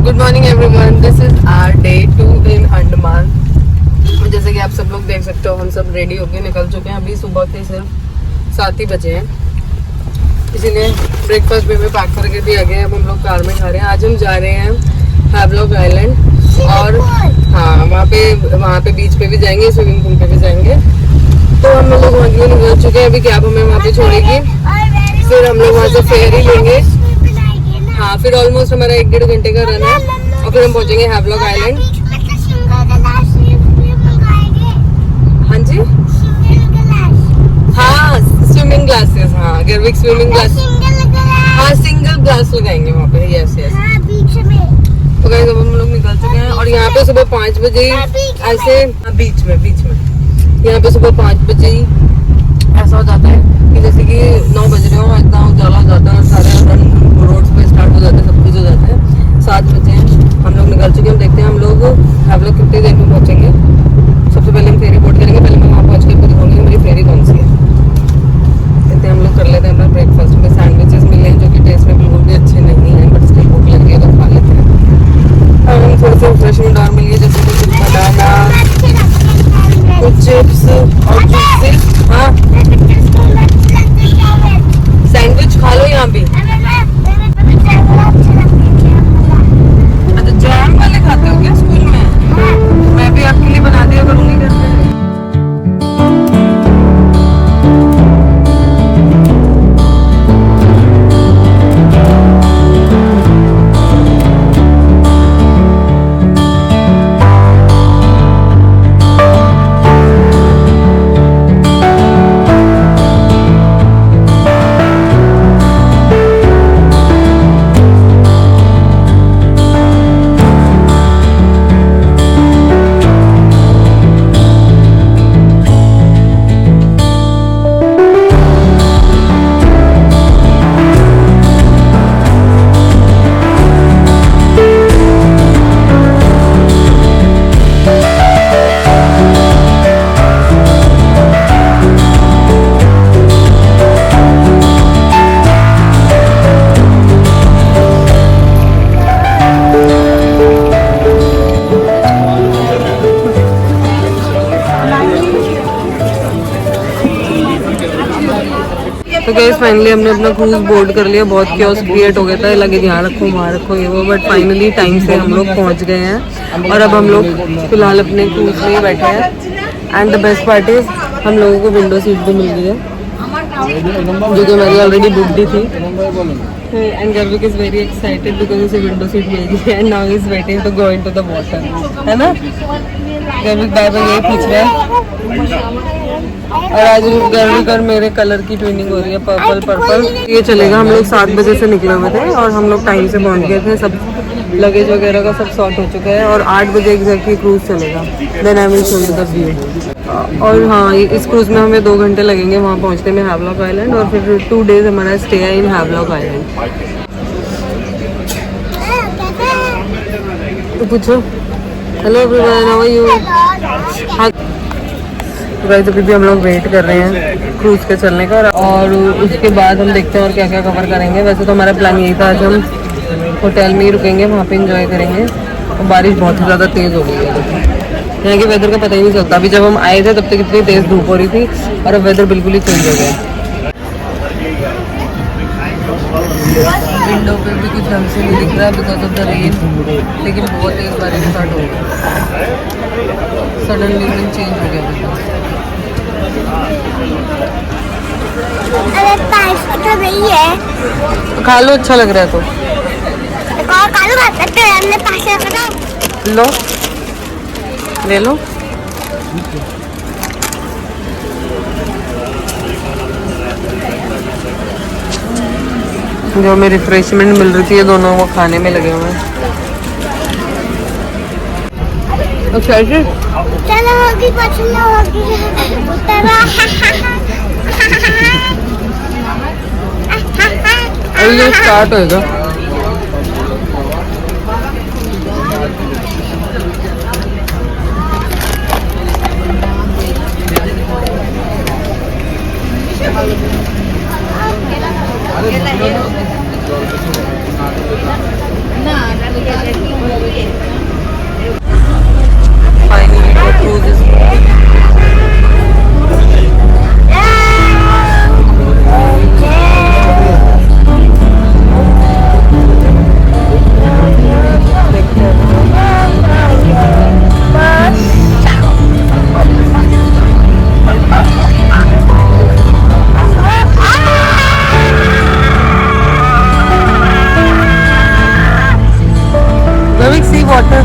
Good morning everyone, this is our day 2 in Andaman. जैसे कि आप सब लोग देख सकते हो, हम सब रेडी होके निकल चुके हैं। अभी सुबह के सिर्फ 7 ही बजे हैं, इसीलिए ब्रेकफास्ट भी में पैक करके दिया गया है। अब हम लोग कार में खा रहे हैं। आज हम जा रहे हैं हैवलॉक आइलैंड और हाँ, वहाँ पे बीच पे भी जाएंगे, स्विमिंग पूल पे भी जाएंगे। तो हम लोग वहाँ के लिए निकल चुके हैं। अभी कैब हमें वहाँ पे छोड़ेगी, फिर हम लोग वहाँ से फेरी लेंगे। हाँ, फिर ऑलमोस्ट हमारा 1-1.5 घंटे का रन है और फिर हम पहुँचेंगे हैवलॉक आइलैंड। हाँ जी, हाँ स्विमिंग ग्लासेस, हाँ गर्विक स्विमिंग ग्लास, हाँ सिंगल ग्लास लगाएंगे वहाँ पे। Yes yes. तो गाइस, अब हम लोग निकल चुके हैं और यहाँ पे सुबह 5 बजे ऐसे बीच में यहाँ पे सुबह 5 बजे ही ऐसा हो जाता है कि जैसे कि 9 बज रहे हो, एकदम उजाला हो जाता है, सारे रन रोड्स पे स्टार्ट हो जाते हैं, सब कुछ हो जाता है। 7 बजे हम लोग निकल चुके हैं। हम देखते हैं हम लोग कितनी देर में पहुँचेंगे। सबसे पहले हम फेरी बोट करेंगे। पहले मैं वहाँ पहुँच के दिखाऊंगी मेरी फेरी कौन सी है। कहते हैं हम लोग कर लेते हैं अपना ब्रेकफास्ट में। सैंडविचेस मिले हैं जो कि टेस्ट में बिल्कुल भी अच्छे नहीं है, बट स्टिल भूख लग रही है तो खा लेते हैं। और हम थोड़े से रिफ्रेशमेंट और मिली है, जैसे कि कुछ बनाना, कुछ चिप्स और जूसेस। हाँ, सैंडविच खा लो यहाँ भी। अच्छा, जैम वाले खाते हो क्या स्कूल में? मैं भी आपके लिए बना दिया करूँगी घर पे। तो गाइस, फाइनली हमने अपना क्रूज बोर्ड कर लिया। बहुत क्योस क्रिएट हो गया था, लगे ध्यान रखो वहाँ रखो ये वो, बट फाइनली टाइम से हम लोग पहुँच गए हैं। और अब हम लोग फिलहाल अपने क्रूज में ही बैठे हैं। And the best part is हम लोगों को विंडो सीट भी मिल गई है, जो कि हमारी ऑलरेडी बुकड थी। And Garvik is very excited because उसे विंडो सीट मिल गई है। Now is waiting to go into the water, है ना गर्विक? बाय बाय यही पूछ रहा है। और आज गर्विक और मेरे कलर की ट्विनिंग हो रही है, पर्पल पर्पल। ये चलेगा। हम लोग 7 बजे से निकले हुए थे और हम लोग टाइम से पहुंच गए थे। सब लगेज वगैरह का सब सॉर्ट हो चुका है और 8 बजे एग्जैक्टली क्रूज चलेगा। Then I will show you the view. और हाँ, इस क्रूज में हमें 2 घंटे लगेंगे वहाँ पहुँचने में, हैवलॉक आइलैंड। और फिर 2 डेज हमारा स्टे है इन हैवलॉक आइलैंड। तो पूछो, hello everyone, how are you? हाँ गाइस, अभी भी हम लोग वेट कर रहे हैं क्रूज के चलने का और उसके बाद हम देखते हैं और क्या क्या कवर करेंगे। वैसे तो हमारा प्लान यही था, आज हम होटल में ही रुकेंगे, वहाँ पे एंजॉय करेंगे। और बारिश बहुत ही ज़्यादा तेज़ हो गई है, यहाँ के वेदर का पता ही नहीं चलता। अभी जब हम आए थे तब तक इतनी तेज़ धूप हो रही थी और अब वेदर बिल्कुल ही चेंज हो गया। विंडो पे भी कुछ ढंग से नहीं दिख रहा बिकॉज ऑफ द रेन, लेकिन बहुत तेज़ बारिश स्टार्ट हो गई। सडनली एकदम चेंज हो गया। अरे पास तो नहीं है, खा लो, अच्छा लग रहा है तो कालू खा सकते हैं। हमने पास लो, ले लो। जो हमें रिफ्रेशमेंट मिल रही थी, ये दोनों वो खाने में लगे हुए हैं। अच्छा, चलो होगी, पसंद होगी। ये स्टार्ट होएगा। Finally, the cruise is Vivek, see water.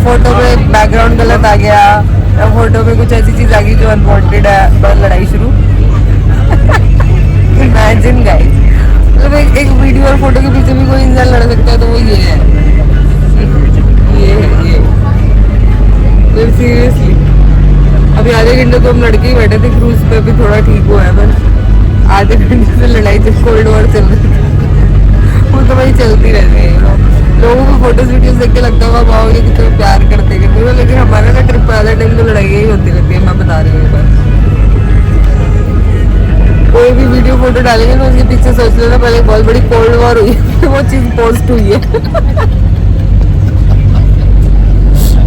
Photo में बैकग्राउंड गलत आ गया या फोटो में कुछ ऐसी चीज आ गई जो अनवांटेड है, बस लड़ाई शुरू। इमेजिन गाइस, मतलब एक वीडियो और फोटो के पीछे भी कोई इंसान लड़ सकता है तो वो ये है, ये सीरियसली। अभी आधे घंटे तो हम लड़के ही बैठे थे क्रूज पे, अभी थोड़ा ठीक हुआ है, बस आधे घंटे से लड़ाई थी, कोल्ड वॉर चल रही थी। वो तो भाई चलती रहती है, लोगों को फोटोज वीडियोस देख के लगता होगा वाओ ये कितना प्यार करते हैं, लेकिन हमारे ना ट्रिप पे आधे टाइम तो लड़ाई ही होती रहती है, मैं बता रही हूँ। बस कोई भी वीडियो फोटो डालेंगे तो उसके पीछे सोच लेना पहले बहुत बड़ी कोल्ड वॉर हुई है, वो चीज पोस्ट हुई है।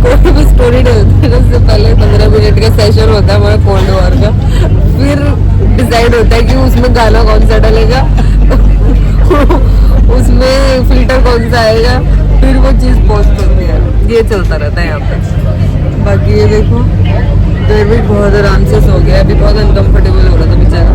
कोई भी स्टोरी डालते हैं उससे पहले 15 मिनट का सेशन होता है हमारा कोल्ड वॉर का, फिर डिसाइड होता है कि उसमें गाना कौन सा डलेगा, उसमें फिल्टर कौन सा आएगा, फिर वो चीज़ पोस्ट होती है। ये चलता रहता है यहाँ पे। बाकी ये देखो डेविड बहुत आराम से सो गया, अभी बहुत अनकंफर्टेबल हो रहा था बेचारा।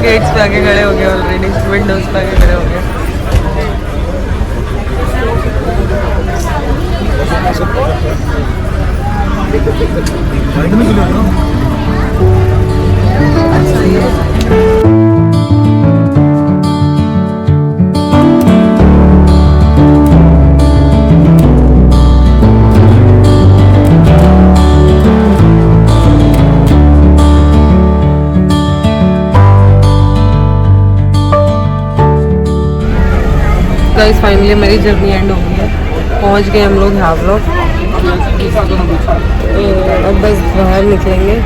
गेट्स पे आके खड़े हो गए, ऑलरेडी विंडोज पे आके खड़े हो गए। अच्छा ये गाइस फाइनली मेरी जर्नी एंड हो गई है, पहुंच गए हम लोग हावलॉक। तो अब बस बाहर निकलेंगे।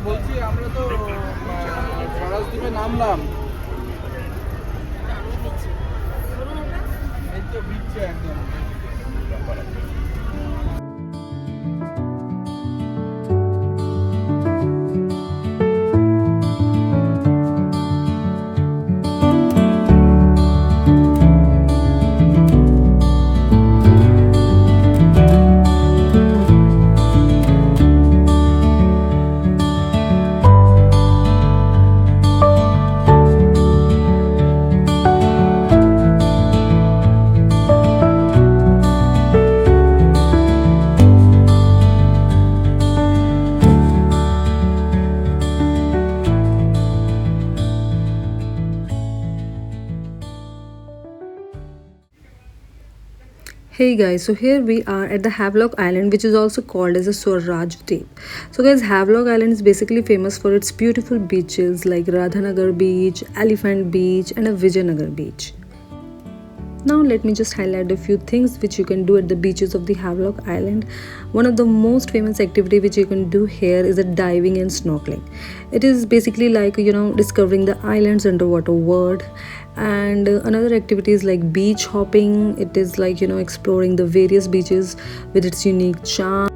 বলছি আমরা তো স্বরাজদ্বীপে নামলাম, এই তো বিচ্ছে একদম। Hey guys, so here we are at the Havelock Island, which is also called as a Swaraj Deep. So guys, Havelock Island is basically famous for its beautiful beaches like Radhanagar Beach, Elephant Beach and a Vijayanagar Beach. Now let me just highlight a few things which you can do at the beaches of the Havelock Island. One of the most famous activity which you can do here is a diving and snorkeling. It is basically like discovering the island's underwater world. And another activity is like beach hopping. It is like exploring the various beaches with its unique charm.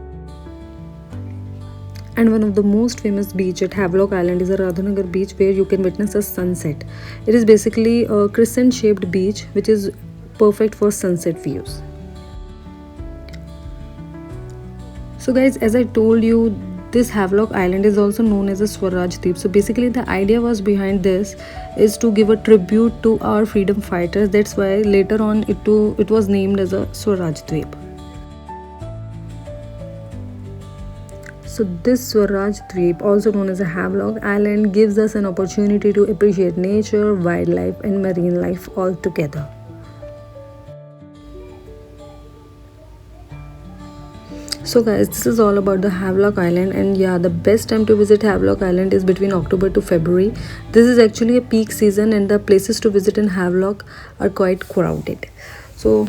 And one of the most famous beach at Havelock Island is a Radhanagar beach, where you can witness a sunset. It is basically a crescent shaped beach which is perfect for sunset views. So guys, as I told you, this Havelock Island is also known as a Swaraj Deep. So basically the idea was behind this is to give a tribute to our freedom fighters. That's why later on it was named as a Swaraj Deep. So this Swaraj Deep, also known as a Havelock Island, gives us an opportunity to appreciate nature, wildlife and marine life all together. So guys, this is all about the Havelock Island, and yeah, the best time to visit Havelock Island is between October to February. This is actually a peak season and the places to visit in Havelock are quite crowded. So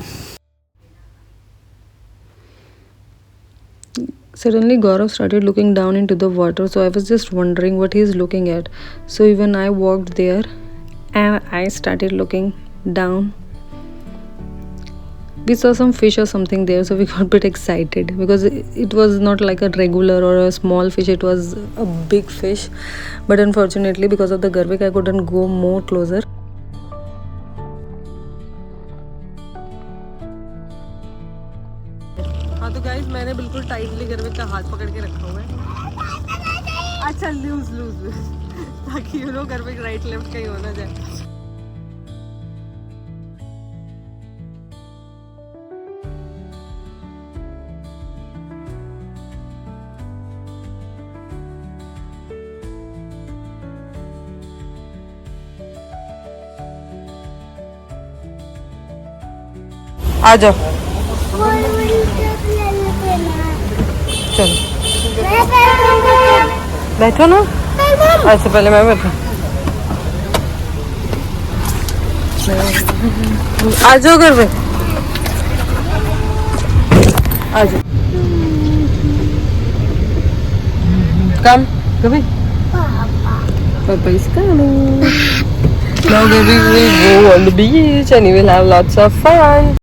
suddenly Gaurav started looking down into the water, so I was just wondering what he's looking at. So even I walked there and I started looking down. We saw some fish or something there, so we got a bit excited because it was not like a regular or a small fish, it was a big fish. But unfortunately because of the Garvik I couldn't go more closer. हाँ तो guys, मैंने बिल्कुल tightly गर्विक का हाथ पकड़ के रखा हुआ है। अच्छा लूज ताकि गर्विक राइट लेफ्ट कहीं होना जाए। आ जाओ, चलो बैठो ना। अच्छा पहले मैं बैठू। आ जाओ घर पे, आ जाओ। Come, Gabi. Papa is coming. Now Gabi will go on the beach and we will have lots of fun.